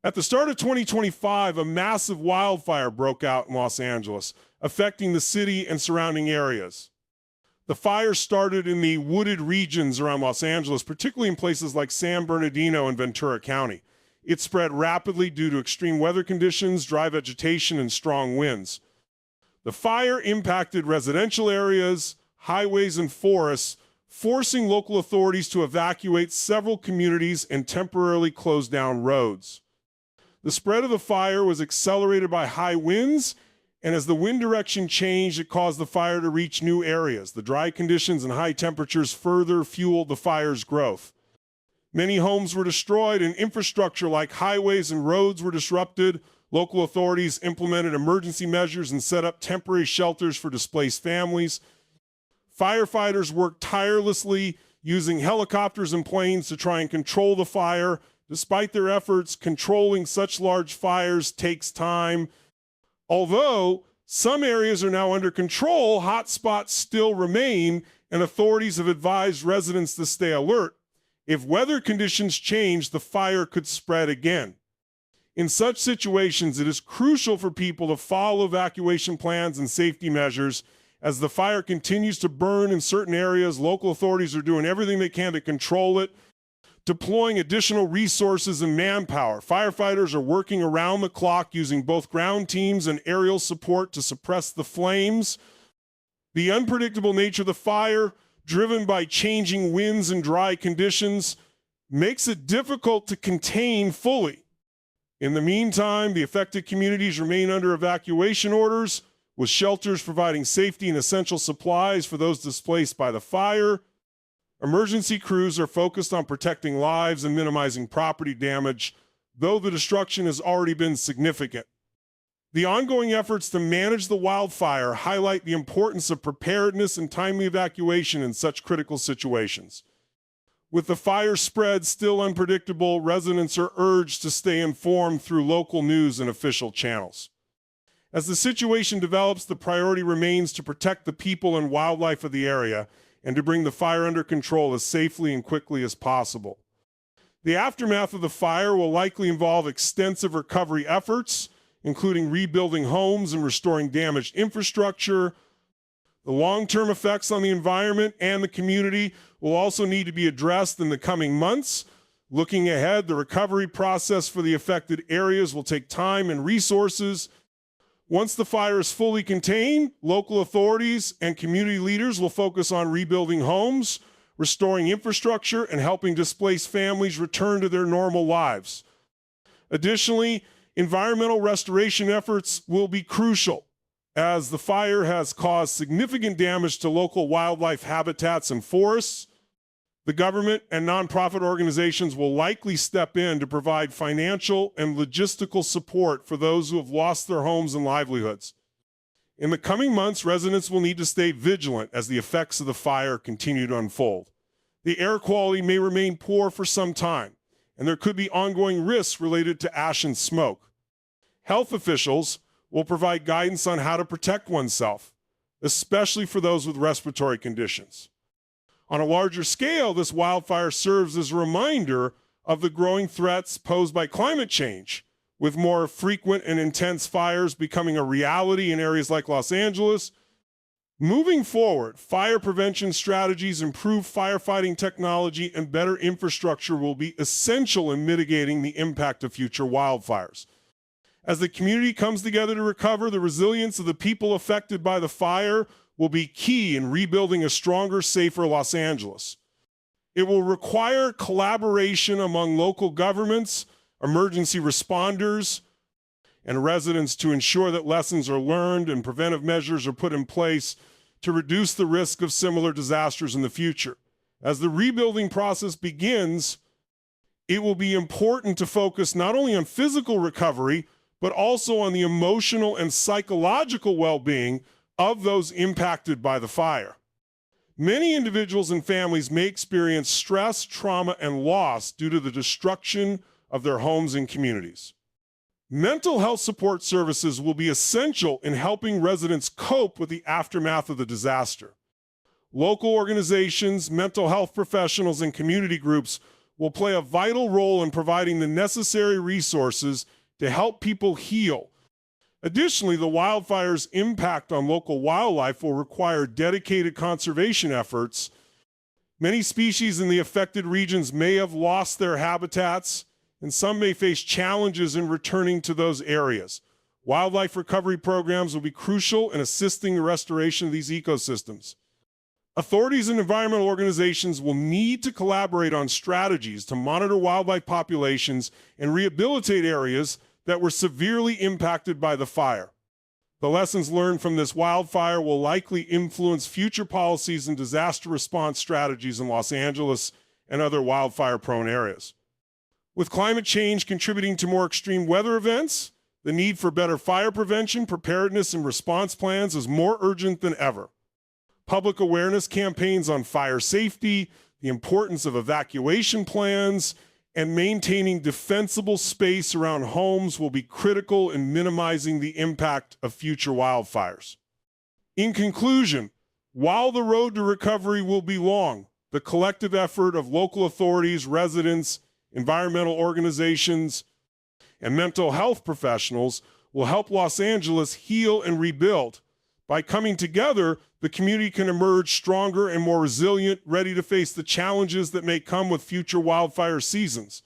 At the start of 2025, a massive wildfire broke out in Los Angeles, affecting the city and surrounding areas. The fire started in the wooded regions around Los Angeles, particularly in places like San Bernardino and Ventura County. It spread rapidly due to extreme weather conditions, dry vegetation, and strong winds. The fire impacted residential areas, highways, and forests, forcing local authorities to evacuate several communities and temporarily close down roads. The spread of the fire was accelerated by high winds, and as the wind direction changed, it caused the fire to reach new areas. The dry conditions and high temperatures further fueled the fire's growth. Many homes were destroyed, and infrastructure like highways and roads were disrupted. Local authorities implemented emergency measures and set up temporary shelters for displaced families. Firefighters worked tirelessly, using helicopters and planes to try and control the fire. Despite their efforts, controlling such large fires takes time. Although some areas are now under control, hotspots still remain, and authorities have advised residents to stay alert. If weather conditions change, the fire could spread again. In such situations, it is crucial for people to follow evacuation plans and safety measures. As the fire continues to burn in certain areas, local authorities are doing everything they can to control it, deploying additional resources and manpower. Firefighters are working around the clock using both ground teams and aerial support to suppress the flames. The unpredictable nature of the fire, driven by changing winds and dry conditions, makes it difficult to contain fully. In the meantime, the affected communities remain under evacuation orders, with shelters providing safety and essential supplies for those displaced by the fire. Emergency crews are focused on protecting lives and minimizing property damage, though the destruction has already been significant. The ongoing efforts to manage the wildfire highlight the importance of preparedness and timely evacuation in such critical situations. With the fire spread still unpredictable, residents are urged to stay informed through local news and official channels. As the situation develops, the priority remains to protect the people and wildlife of the area and to bring the fire under control as safely and quickly as possible. The aftermath of the fire will likely involve extensive recovery efforts, including rebuilding homes and restoring damaged infrastructure. The long-term effects on the environment and the community will also need to be addressed in the coming months. Looking ahead, the recovery process for the affected areas will take time and resources. Once the fire is fully contained, local authorities and community leaders will focus on rebuilding homes, restoring infrastructure, and helping displaced families return to their normal lives. Additionally, environmental restoration efforts will be crucial, as the fire has caused significant damage to local wildlife habitats and forests. The government and nonprofit organizations will likely step in to provide financial and logistical support for those who have lost their homes and livelihoods. In the coming months, residents will need to stay vigilant as the effects of the fire continue to unfold. The air quality may remain poor for some time, and there could be ongoing risks related to ash and smoke. Health officials will provide guidance on how to protect oneself, especially for those with respiratory conditions. On a larger scale, this wildfire serves as a reminder of the growing threats posed by climate change, with more frequent and intense fires becoming a reality in areas like Los Angeles. Moving forward, fire prevention strategies, improved firefighting technology, and better infrastructure will be essential in mitigating the impact of future wildfires. As the community comes together to recover, the resilience of the people affected by the fire will be key in rebuilding a stronger, safer Los Angeles. It will require collaboration among local governments, emergency responders, and residents to ensure that lessons are learned and preventive measures are put in place to reduce the risk of similar disasters in the future. As the rebuilding process begins, it will be important to focus not only on physical recovery, but also on the emotional and psychological well-being of those impacted by the fire. Many individuals and families may experience stress, trauma, and loss due to the destruction of their homes and communities. Mental health support services will be essential in helping residents cope with the aftermath of the disaster. Local organizations, mental health professionals, and community groups will play a vital role in providing the necessary resources to help people heal. Additionally, the wildfire's impact on local wildlife will require dedicated conservation efforts. Many species in the affected regions may have lost their habitats, and some may face challenges in returning to those areas. Wildlife recovery programs will be crucial in assisting the restoration of these ecosystems. Authorities and environmental organizations will need to collaborate on strategies to monitor wildlife populations and rehabilitate areas that were severely impacted by the fire. The lessons learned from this wildfire will likely influence future policies and disaster response strategies in Los Angeles and other wildfire-prone areas. With climate change contributing to more extreme weather events, the need for better fire prevention, preparedness, and response plans is more urgent than ever. Public awareness campaigns on fire safety, the importance of evacuation plans, and maintaining defensible space around homes will be critical in minimizing the impact of future wildfires. In conclusion, while the road to recovery will be long, the collective effort of local authorities, residents, environmental organizations, and mental health professionals will help Los Angeles heal and rebuild. By coming together, the community can emerge stronger and more resilient, ready to face the challenges that may come with future wildfire seasons.